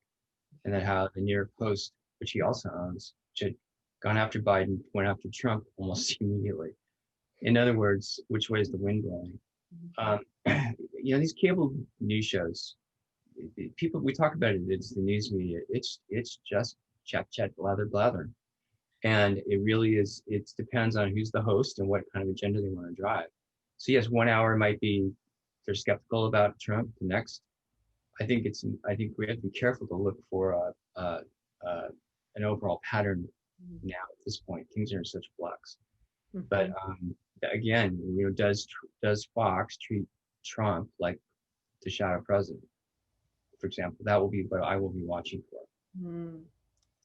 and that how the New York Post, which he also owns, which had gone after Biden, went after Trump almost immediately. In other words, which way is the wind blowing? These cable news shows, people, we talk about it, it's the news media, it's just chat, blather. And it really is, it depends on who's the host and what kind of agenda they want to drive. So yes, 1 hour might be, they're skeptical about Trump. The next, I think we have to be careful to look for an overall pattern now at this point. Things are in such flux. But again, does Fox treat Trump like the shadow president, for example? That will be what I will be watching for.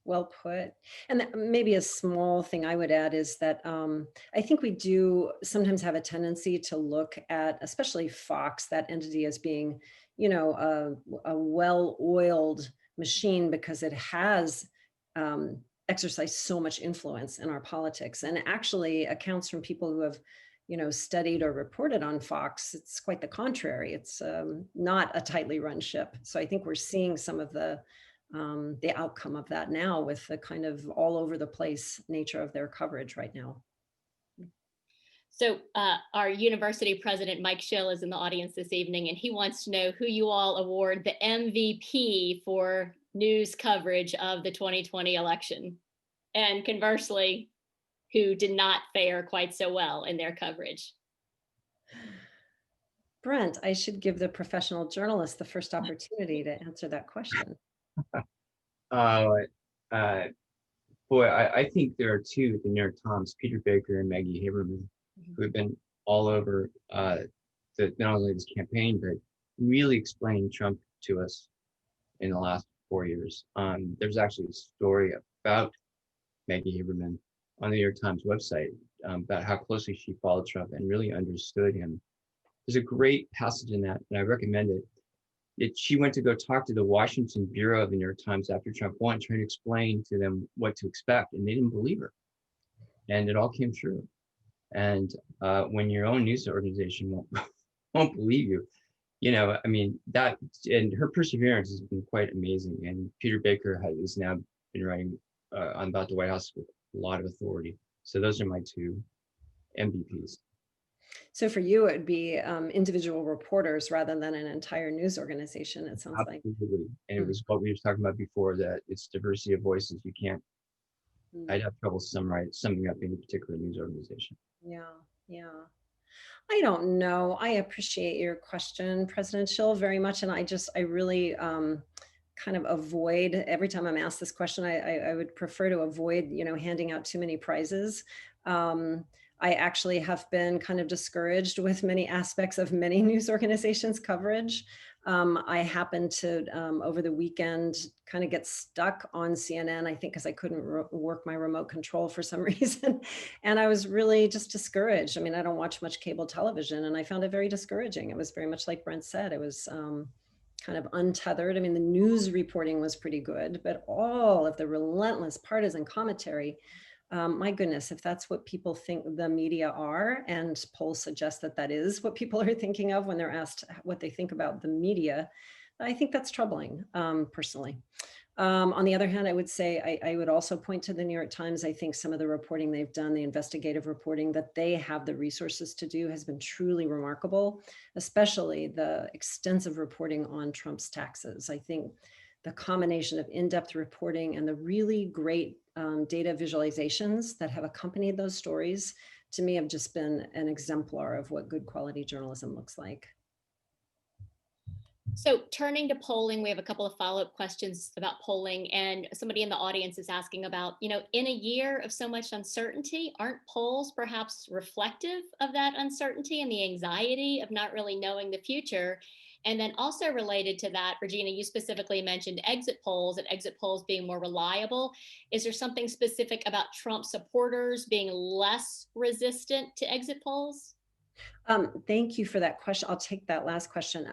Well put. And maybe a small thing I would add is that I think we do sometimes have a tendency to look at, especially Fox, that entity as being, a well-oiled machine because it has exercised so much influence in our politics. And actually accounts from people who have, studied or reported on Fox, it's quite the contrary. It's not a tightly run ship. So I think we're seeing some of the outcome of that now with the kind of all over the place nature of their coverage right now. So our university president, Mike Schill, is in the audience this evening, and he wants to know who you all award the MVP for news coverage of the 2020 election. And conversely, who did not fare quite so well in their coverage. Brent, I should give the professional journalist the first opportunity to answer that question. Boy, I think there are two at the New York Times, Peter Baker and Maggie Haberman, who have been all over not only this campaign, but really explaining Trump to us in the last 4 years. There's actually a story about Maggie Haberman on the New York Times website about how closely she followed Trump and really understood him. There's a great passage in that, and I recommend it. She went to go talk to the Washington Bureau of the New York Times after Trump won, trying to explain to them what to expect, and they didn't believe her. And it all came true. And when your own news organization won't believe you, that, and her perseverance has been quite amazing. And Peter Baker has now been writing about the White House with a lot of authority. So those are my two MVPs. So for you, it would be individual reporters rather than an entire news organization, it sounds like. Absolutely. And it was what we were talking about before, that it's diversity of voices. You can't, I'd have trouble summing up any particular news organization. Yeah. I don't know. I appreciate your question, President Schill, very much. And I really kind of avoid, every time I'm asked this question, I would prefer to avoid, handing out too many prizes. I actually have been kind of discouraged with many aspects of many news organizations' coverage. I happened to, over the weekend, kind of get stuck on CNN, I think because I couldn't work my remote control for some reason. And I was really just discouraged. I mean, I don't watch much cable television, and I found it very discouraging. It was very much like Brent said, it was kind of untethered. I mean, the news reporting was pretty good, but all of the relentless partisan commentary, my goodness, if that's what people think the media are, and polls suggest that that is what people are thinking of when they're asked what they think about the media, I think that's troubling, personally. On the other hand, I would say, I would also point to the New York Times. I think some of the reporting they've done, the investigative reporting that they have the resources to do, has been truly remarkable, especially the extensive reporting on Trump's taxes. I think the combination of in-depth reporting and the really great data visualizations that have accompanied those stories, to me, have just been an exemplar of what good quality journalism looks like. So turning to polling, we have a couple of follow-up questions about polling, and somebody in the audience is asking about, in a year of so much uncertainty, aren't polls perhaps reflective of that uncertainty and the anxiety of not really knowing the future? And then also related to that, Regina, you specifically mentioned exit polls and exit polls being more reliable. Is there something specific about Trump supporters being less resistant to exit polls? Thank you for that question. I'll take that last question.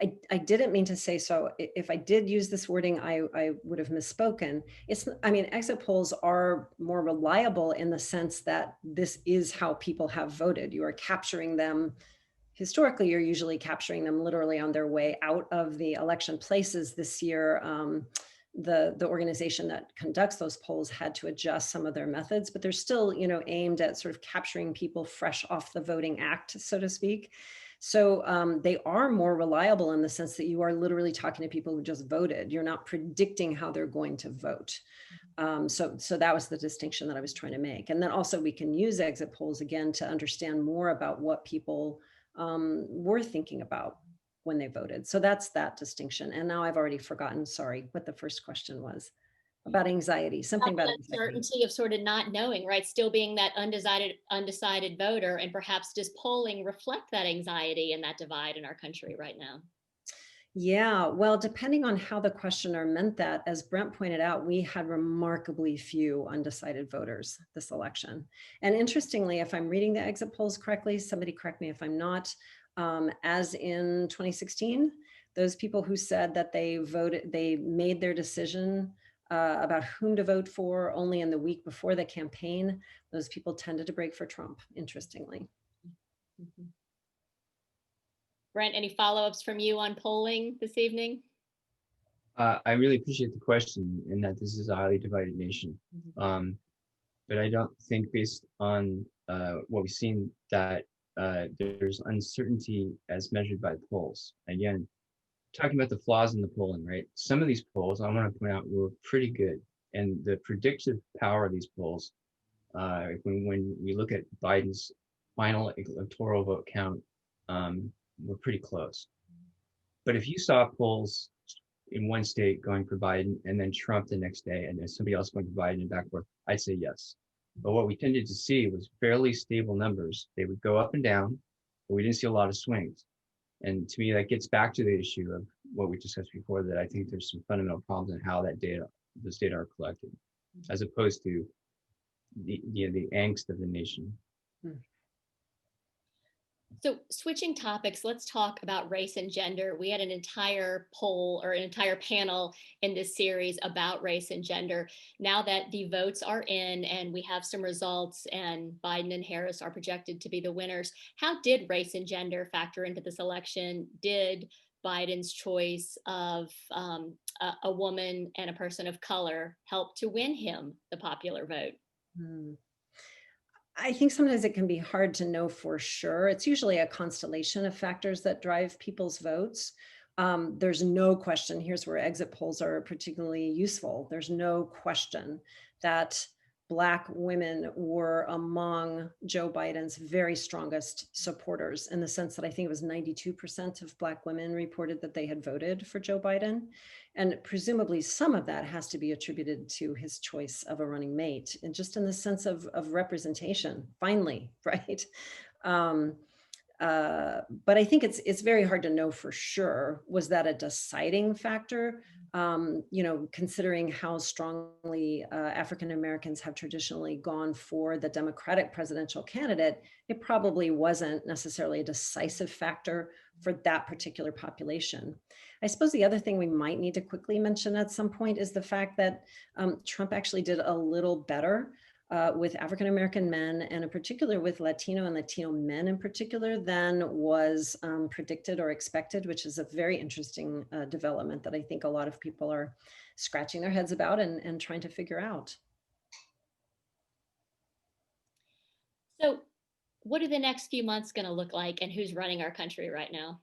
I didn't mean to say so. If I did use this wording, I would have misspoken. Exit polls are more reliable in the sense that this is how people have voted. You are capturing them. Historically, you're usually capturing them literally on their way out of the election places. This year, the organization that conducts those polls had to adjust some of their methods, but they're still, aimed at sort of capturing people fresh off the voting act, so to speak. So they are more reliable in the sense that you are literally talking to people who just voted. You're not predicting how they're going to vote. So that was the distinction that I was trying to make. And then also we can use exit polls again to understand more about what people were thinking about when they voted. So that's that distinction. And now I've already forgotten, sorry, what the first question was. about anxiety, something about anxiety. Uncertainty of sort of not knowing, right? Still being that undecided voter, and perhaps does polling reflect that anxiety and that divide in our country right now? Yeah, well, depending on how the questioner meant that, as Brent pointed out, we had remarkably few undecided voters this election. And interestingly, if I'm reading the exit polls correctly, somebody correct me if I'm not, as in 2016, those people who said that they made their decision about whom to vote for only in the week before the campaign, those people tended to break for Trump, interestingly. Mm-hmm. Brent, any follow-ups from you on polling this evening? I really appreciate the question, and that this is a highly divided nation. Mm-hmm. But I don't think, based on what we've seen, that there's uncertainty as measured by the polls. Again, talking about the flaws in the polling, right? Some of these polls, I want to point out, were pretty good. And the predictive power of these polls, when we look at Biden's final electoral vote count, were pretty close. But if you saw polls in one state going for Biden and then Trump the next day, and then somebody else going for Biden and back and forth, I'd say yes. But what we tended to see was fairly stable numbers. They would go up and down, but we didn't see a lot of swings. And to me, that gets back to the issue of what we discussed before, that I think there's some fundamental problems in how those data are collected, as opposed to the angst of the nation. So switching topics, let's talk about race and gender. We had an entire poll or an entire panel in this series about race and gender. Now that the votes are in and we have some results and Biden and Harris are projected to be the winners, how did race and gender factor into this election? Did Biden's choice of a woman and a person of color help to win him the popular vote? I think sometimes it can be hard to know for sure. It's usually a constellation of factors that drive people's votes. There's no question, here's where exit polls are particularly useful. There's no question that Black women were among Joe Biden's very strongest supporters, in the sense that I think it was 92% of Black women reported that they had voted for Joe Biden. And presumably some of that has to be attributed to his choice of a running mate, and just in the sense of representation, finally, right? But I think it's very hard to know for sure. Was that a deciding factor? Considering how strongly African Americans have traditionally gone for the Democratic presidential candidate, it probably wasn't necessarily a decisive factor for that particular population. I suppose the other thing we might need to quickly mention at some point is the fact that Trump actually did a little better with African American men, and in particular with Latino and Latino men in particular, than was predicted or expected, which is a very interesting development that I think a lot of people are scratching their heads about and trying to figure out. So what are the next few months going to look like, and who's running our country right now?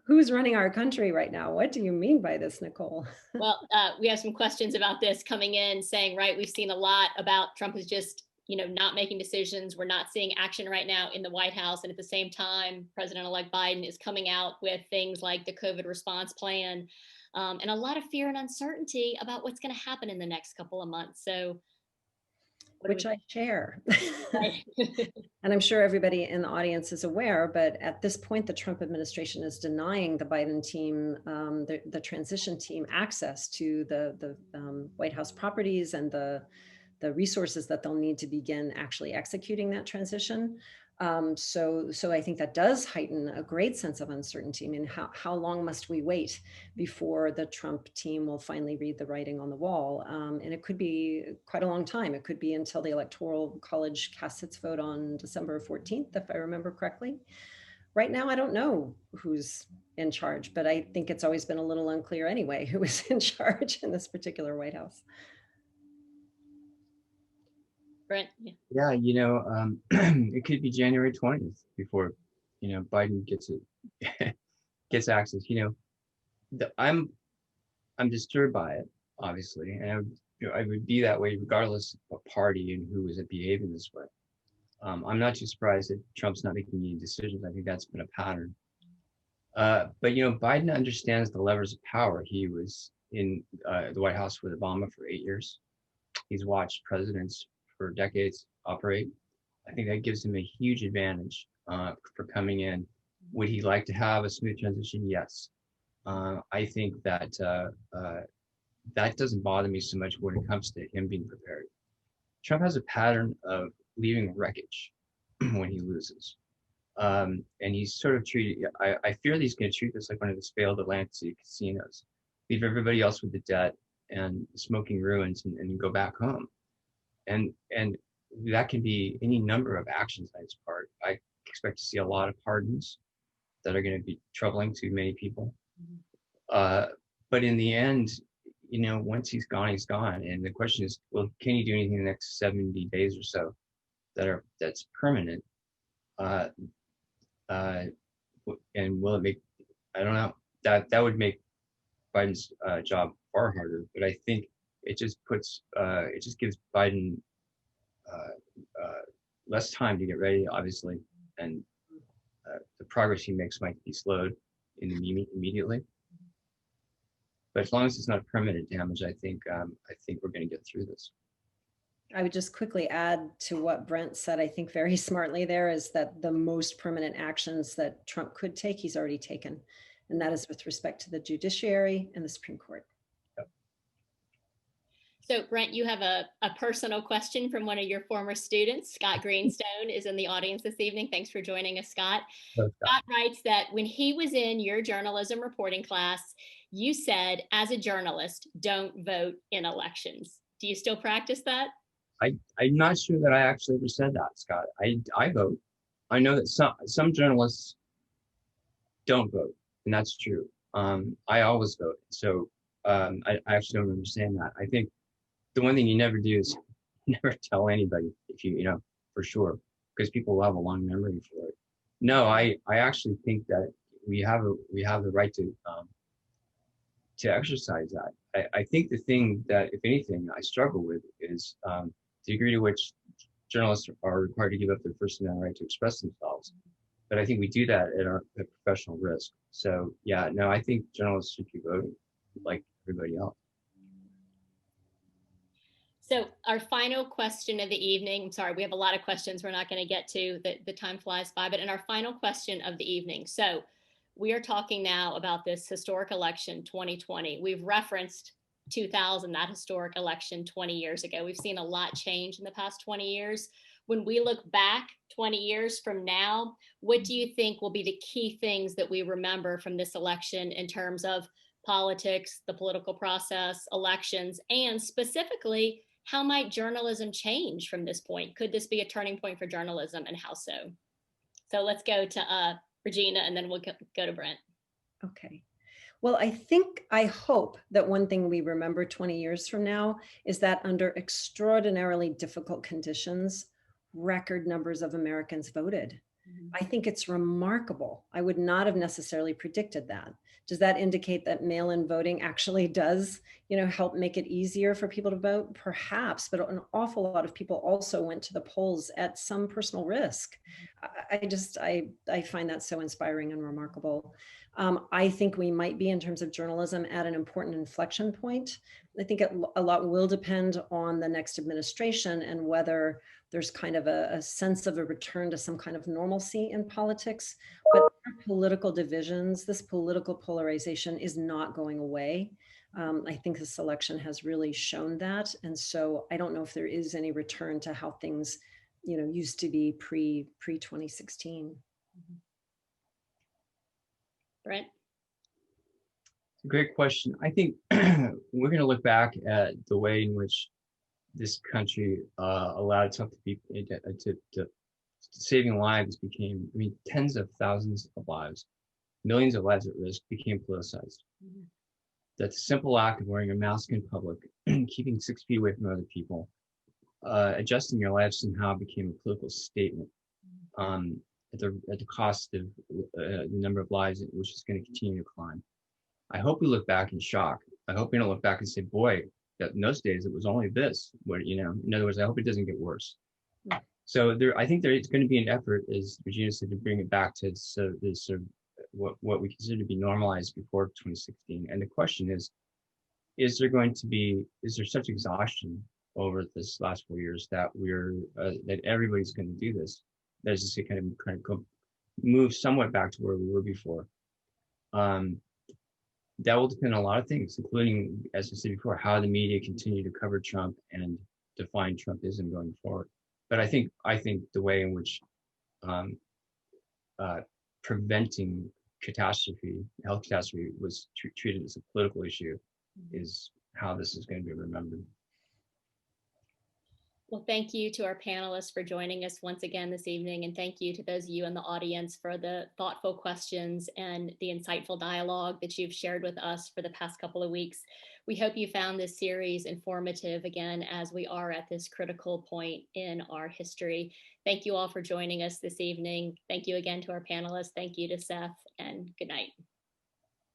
Who's running our country right now? What do you mean by this, Nicole? Well, we have some questions about this coming in, saying, right, we've seen a lot about Trump is just, not making decisions. We're not seeing action right now in the White House. And at the same time, President-elect Biden is coming out with things like the COVID response plan, and a lot of fear and uncertainty about what's going to happen in the next couple of months. So, which I share. Right. And I'm sure everybody in the audience is aware, but at this point, the Trump administration is denying the Biden team, the transition team, access to the White House properties and the resources that they'll need to begin actually executing that transition. So I think that does heighten a great sense of uncertainty. I mean, how long must we wait before the Trump team will finally read the writing on the wall? And it could be quite a long time. It could be until the Electoral College casts its vote on December 14th, if I remember correctly. Right now, I don't know who's in charge, but I think it's always been a little unclear anyway who is in charge in this particular White House. Brent? Yeah, it could be January 20th before, Biden gets access. I'm disturbed by it, obviously, and I would be that way regardless of what party and who is behaving this way. I'm not too surprised that Trump's not making any decisions. I think that's been a pattern. But Biden understands the levers of power he was in the White House with Obama for 8 years. He's watched presidents for decades operate. I think that gives him a huge advantage for coming in. Would he like to have a smooth transition? Yes. I think that that doesn't bother me so much when it comes to him being prepared. Trump has a pattern of leaving wreckage when he loses. And he's sort of treated, I fear that he's going to treat this like one of his failed Atlantic casinos. Leave everybody else with the debt and smoking ruins and go back home. And that can be any number of actions on his part. I expect to see a lot of pardons that are going to be troubling to many people. But in the end, you know, once he's gone, he's gone. And the question is, well, can he do anything in the next 70 days or so that's permanent? And will it make, I don't know, that would make Biden's job far harder. But I think it just puts, it just gives Biden less time to get ready, obviously. And the progress he makes might be slowed immediately. But as long as it's not permanent damage, I think we're going to get through this. I would just quickly add to what Brent said, I think very smartly there, is that the most permanent actions that Trump could take, he's already taken. And that is with respect to the judiciary and the Supreme Court. Yep. So Brent, you have a personal question from one of your former students. Scott Greenstone is in the audience this evening. Thanks for joining us, Scott. Hello, Scott writes that when he was in your journalism reporting class, you said, as a journalist, don't vote in elections. Do you still practice that? I'm not sure that I actually ever said that, Scott. I vote. I know that some journalists don't vote, and that's true. I always vote. So I actually don't understand that. I think the one thing you never do is never tell anybody, if you know, for sure, because people will have a long memory for it. No, I actually think that we have the right to exercise that. I think the thing that, if anything, I struggle with is the degree to which journalists are required to give up their First Amendment right to express themselves. But I think we do that at professional risk. So yeah, no, I think journalists should be voting like everybody else. So our final question of the evening, I'm sorry, we have a lot of questions we're not going to get to, the time flies by, but in our final question of the evening. So we are talking now about this historic election 2020. We've referenced 2000, that historic election 20 years ago. We've seen a lot change in the past 20 years. When we look back 20 years from now, what do you think will be the key things that we remember from this election in terms of politics, the political process, elections, and specifically, how might journalism change from this point? Could this be a turning point for journalism, and how so? So let's go to Regina, and then we'll go to Brent. Okay. Well, I hope that one thing we remember 20 years from now is that under extraordinarily difficult conditions, record numbers of Americans voted. I think it's remarkable. I would not have necessarily predicted that. Does that indicate that mail-in voting actually does, help make it easier for people to vote? Perhaps, but an awful lot of people also went to the polls at some personal risk. I find that so inspiring and remarkable. I think we might be, in terms of journalism, at an important inflection point. I think a lot will depend on the next administration and whether there's kind of a sense of a return to some kind of normalcy in politics. But political divisions, this political polarization is not going away. I think this election has really shown that. And so I don't know if there is any return to how things, used to be pre-2016. Brent? Great question. I think we're going to look back at the way in which this country allowed itself to be to saving lives became, tens of thousands of lives, millions of lives at risk became politicized. Mm-hmm. That simple act of wearing a mask in public, keeping 6 feet away from other people, adjusting your life somehow became a political statement at the cost of the number of lives which is going to continue to climb. I hope we look back in shock. I hope we don't look back and say, boy, that in those days it was only this. In other words, I hope it doesn't get worse. Yeah. So I think there's going to be an effort, as Regina said, to bring it back to sort of what we consider to be normalized before 2016. And the question is, is there such exhaustion over this last 4 years that that everybody's going to do this? There's just a kind of go, move somewhat back to where we were before. That will depend on a lot of things, including, as I said before, how the media continue to cover Trump and define Trumpism going forward. But I think the way in which preventing health catastrophe was treated as a political issue is how this is going to be remembered. Well, thank you to our panelists for joining us once again this evening, and thank you to those of you in the audience for the thoughtful questions and the insightful dialogue that you've shared with us for the past couple of weeks. We hope you found this series informative, again, as we are at this critical point in our history. Thank you all for joining us this evening. Thank you again to our panelists. Thank you to Seth, and good night.